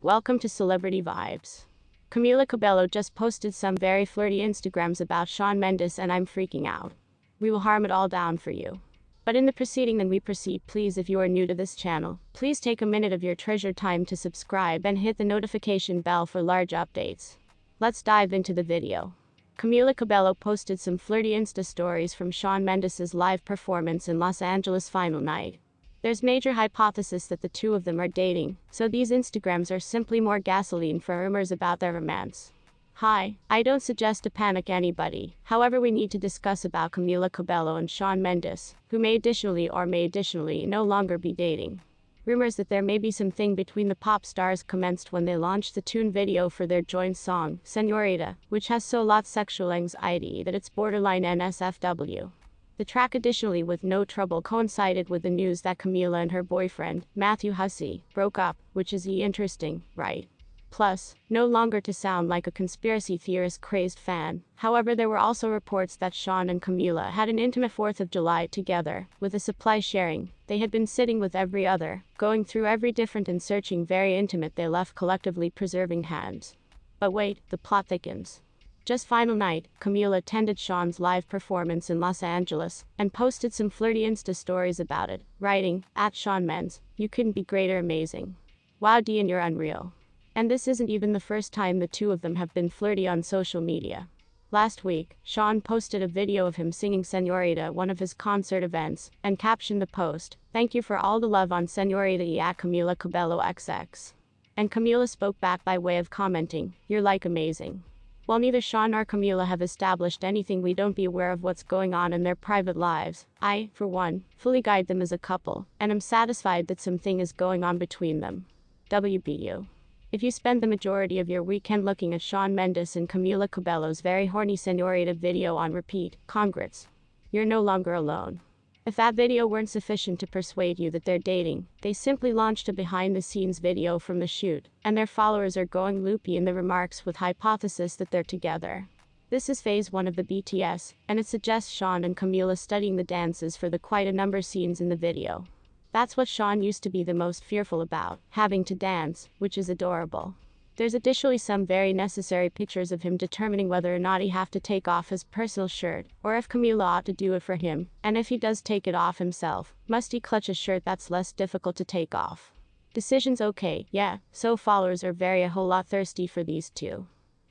Welcome to Celebrity Vibes. Camila Cabello just posted some very flirty Instagrams about Shawn Mendes and I'm freaking out. We will harm it all down for you. But in the proceeding then we proceed, please if you are new to this channel, please take a minute of your treasured time to subscribe and hit the notification bell for large updates. Let's dive into the video. Camila Cabello posted some flirty Insta stories from Shawn Mendes' live performance in Los Angeles final night. There's major hypothesis that the two of them are dating, so these Instagrams are simply more gasoline for rumors about their romance. Hi, I don't suggest to panic anybody, however we need to discuss about Camila Cabello and Shawn Mendes, who may additionally no longer be dating. Rumors that there may be something between the pop stars commenced when they launched the tune video for their joint song, Señorita, which has so lot sexual anxiety that it's borderline NSFW. The track additionally with no trouble coincided with the news that Camila and her boyfriend, Hussey, broke up, which is interesting, right? Plus, no longer to sound like a conspiracy theorist crazed fan, however there were also reports that Shawn and Camila had an intimate 4th of July together, with a supply sharing. They had been sitting with every other, going through every different and searching very intimate they left collectively preserving hands. But wait, the plot thickens. Just final night, Camila attended Shawn's live performance in Los Angeles, and posted some flirty Insta stories about it, writing, @Shawn Mendes, you couldn't be greater amazing. Wow Dean you're unreal. And this isn't even the first time the two of them have been flirty on social media. Last week, Shawn posted a video of him singing Señorita at one of his concert events, and captioned the post, "Thank you for all the love on Señorita at Camila Cabello XX. And Camila spoke back by way of commenting, "You're like amazing." While neither Shawn nor Camila have established anything, we don't be aware of what's going on in their private lives. I, for one, fully guide them as a couple, and am satisfied that something is going on between them. WBU. If you spend the majority of your weekend looking at Shawn Mendes and Camila Cabello's very horny Señorita video on repeat, congrats. You're no longer alone. If that video weren't sufficient to persuade you that they're dating, they simply launched a behind-the-scenes video from the shoot, and their followers are going loopy in the remarks with hypothesis that they're together. This is phase 1 of the BTS, and it suggests Shawn and Camila studying the dances for the quite a number of scenes in the video. That's what Shawn used to be the most fearful about, having to dance, which is adorable. There's additionally some very necessary pictures of him determining whether or not he have to take off his personal shirt, or if Camila ought to do it for him, and if he does take it off himself, must he clutch a shirt that's less difficult to take off? Decisions okay, yeah, so followers are a whole lot thirsty for these two.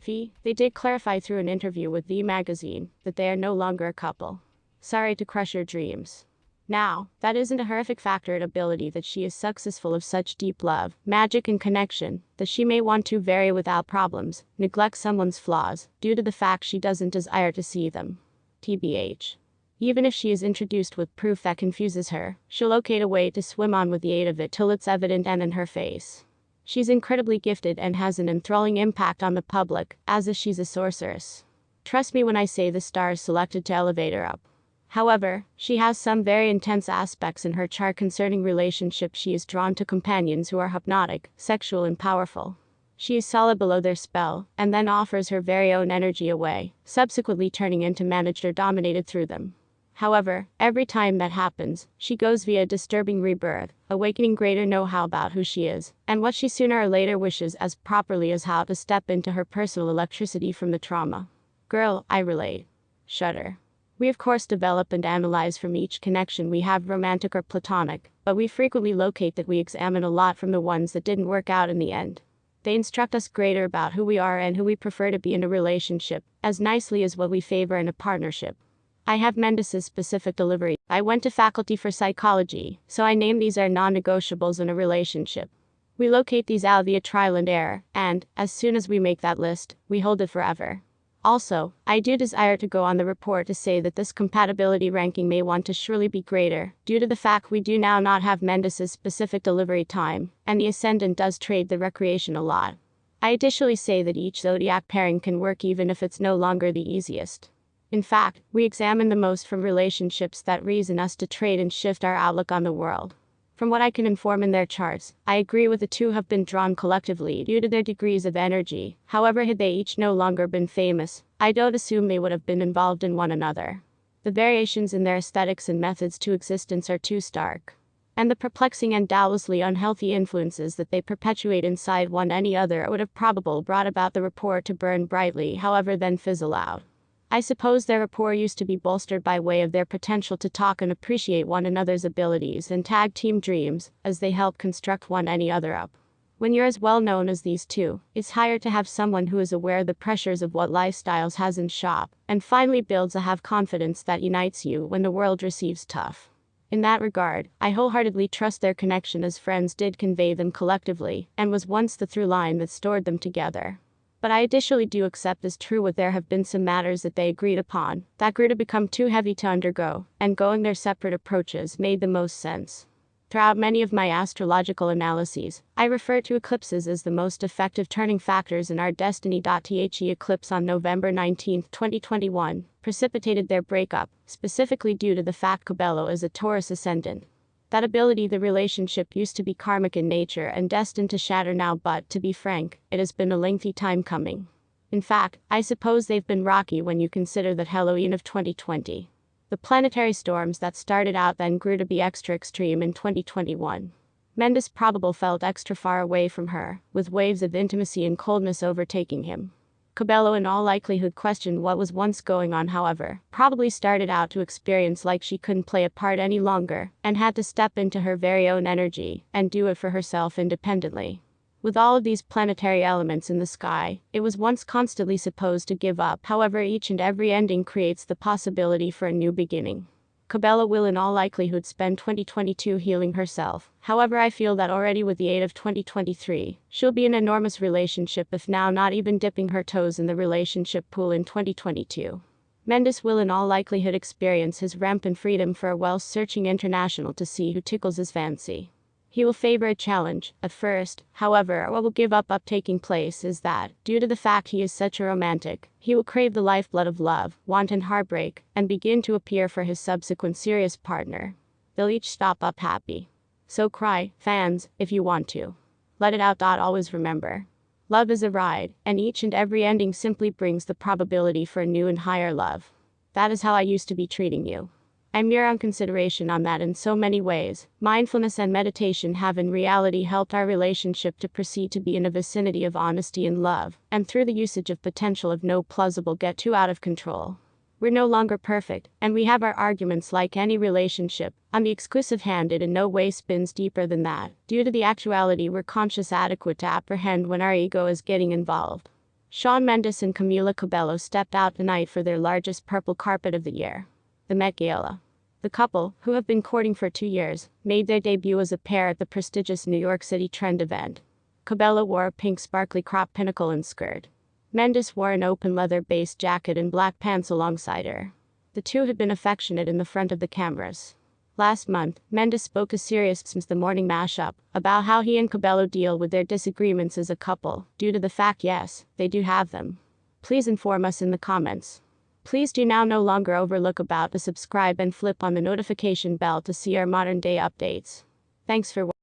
They did clarify through an interview with the magazine, that they are no longer a couple. Sorry to crush your dreams. Now, that isn't a horrific factor at ability that she is successful of such deep love, magic and connection, that she may want to vary without problems, neglect someone's flaws, due to the fact she doesn't desire to see them. TBH. Even if she is introduced with proof that confuses her, she'll locate a way to swim on with the aid of it till it's evident and in her face. She's incredibly gifted and has an enthralling impact on the public, as if she's a sorceress. Trust me when I say the stars selected to elevate her up. However, she has some very intense aspects in her chart concerning relationships. She is drawn to companions who are hypnotic, sexual and powerful. She is solid below their spell, and then offers her very own energy away, subsequently turning into managed or dominated through them. However, every time that happens, she goes via a disturbing rebirth, awakening greater know-how about who she is, and what she sooner or later wishes as properly as how to step into her personal electricity from the trauma. Girl, I relate. Shudder. We of course develop and analyze from each connection we have, romantic or platonic, but we frequently locate that we examine a lot from the ones that didn't work out in the end. They instruct us greater about who we are and who we prefer to be in a relationship, as nicely as what we favor in a partnership. I have Mendes' specific delivery. I went to faculty for psychology, so I name these our non-negotiables in a relationship. We locate these out via trial and error, and, as soon as we make that list, we hold it forever. Also, I do desire to go on the report to say that this compatibility ranking may want to surely be greater, due to the fact we do now not have Mendes' specific delivery time, and the ascendant does trade the recreation a lot. I additionally say that each zodiac pairing can work even if it's no longer the easiest. In fact, we examine the most from relationships that reason us to trade and shift our outlook on the world. From what I can inform in their charts, I agree with the two have been drawn collectively due to their degrees of energy. However, had they each no longer been famous, I don't assume they would have been involved in one another. The variations in their aesthetics and methods to existence are too stark. and the perplexing and doubtlessly unhealthy influences that they perpetuate inside one any other would have probably brought about the rapport to burn brightly, however then fizzle out. I suppose their rapport used to be bolstered by way of their potential to talk and appreciate one another's abilities and tag team dreams, as they help construct one any other up. When you're as well known as these two, it's hard to have someone who is aware of the pressures of what lifestyles has in shop, and finally builds a have confidence that unites you when the world receives tough. In that regard, I wholeheartedly trust their connection as friends did convey them collectively, and was once the through line that stored them together. But I additionally do accept as true what there have been some matters that they agreed upon, that grew to become too heavy to undergo, and going their separate approaches made the most sense. Throughout many of my astrological analyses, I refer to eclipses as the most effective turning factors in our destiny. The eclipse on November 19, 2021, precipitated their breakup, specifically due to the fact Cabello is a Taurus ascendant. That ability, the relationship used to be karmic in nature and destined to shatter now, but, to be frank, it has been a lengthy time coming. In fact, I suppose they've been rocky when you consider that Halloween of 2020. The planetary storms that started out then grew to be extra extreme in 2021. Mendes probably felt extra far away from her, with waves of intimacy and coldness overtaking him. Cabello in all likelihood questioned what was once going on, however, probably started out to experience like she couldn't play a part any longer, and had to step into her very own energy, and do it for herself independently. With all of these planetary elements in the sky, it was once constantly supposed to give up, however each and every ending creates the possibility for a new beginning. Cabello will in all likelihood spend 2022 healing herself, however I feel that already with the aid of 2023, she'll be in an enormous relationship if now not even dipping her toes in the relationship pool in 2022. Mendes will in all likelihood experience his rampant freedom for a well-searching international to see who tickles his fancy. He will favor a challenge, at first, however what will give up taking place is that, due to the fact he is such a romantic, he will crave the lifeblood of love, wanton heartbreak, and begin to appear for his subsequent serious partner. They'll each stop up happy. So cry, fans, if you want to. Let it out. Always remember. Love is a ride, and each and every ending simply brings the probability for a new and higher love. That is how I used to be treating you. I'm your own consideration on that in so many ways. Mindfulness and meditation have in reality helped our relationship to proceed to be in a vicinity of honesty and love, and through the usage of potential of no plausible get too out of control. We're no longer perfect, and we have our arguments like any relationship. On the exclusive hand, it in no way spins deeper than that, due to the actuality we're conscious adequate to apprehend when our ego is getting involved. Shawn Mendes and Camila Cabello stepped out tonight for their largest purple carpet of the year, the Met Gala. The couple, who have been courting for 2 years, made their debut as a pair at the prestigious New York City trend event. Cabello wore a pink sparkly crop pinnacle and skirt. Mendes wore an open leather-based jacket and black pants alongside her. The two had been affectionate in the front of the cameras. Last month, Mendes spoke a serious since the morning mashup about how he and Cabello deal with their disagreements as a couple, due to the fact yes, they do have them. Please inform us in the comments. Please do now no longer overlook about to subscribe and flip on the notification bell to see our modern day updates. Thanks for watching.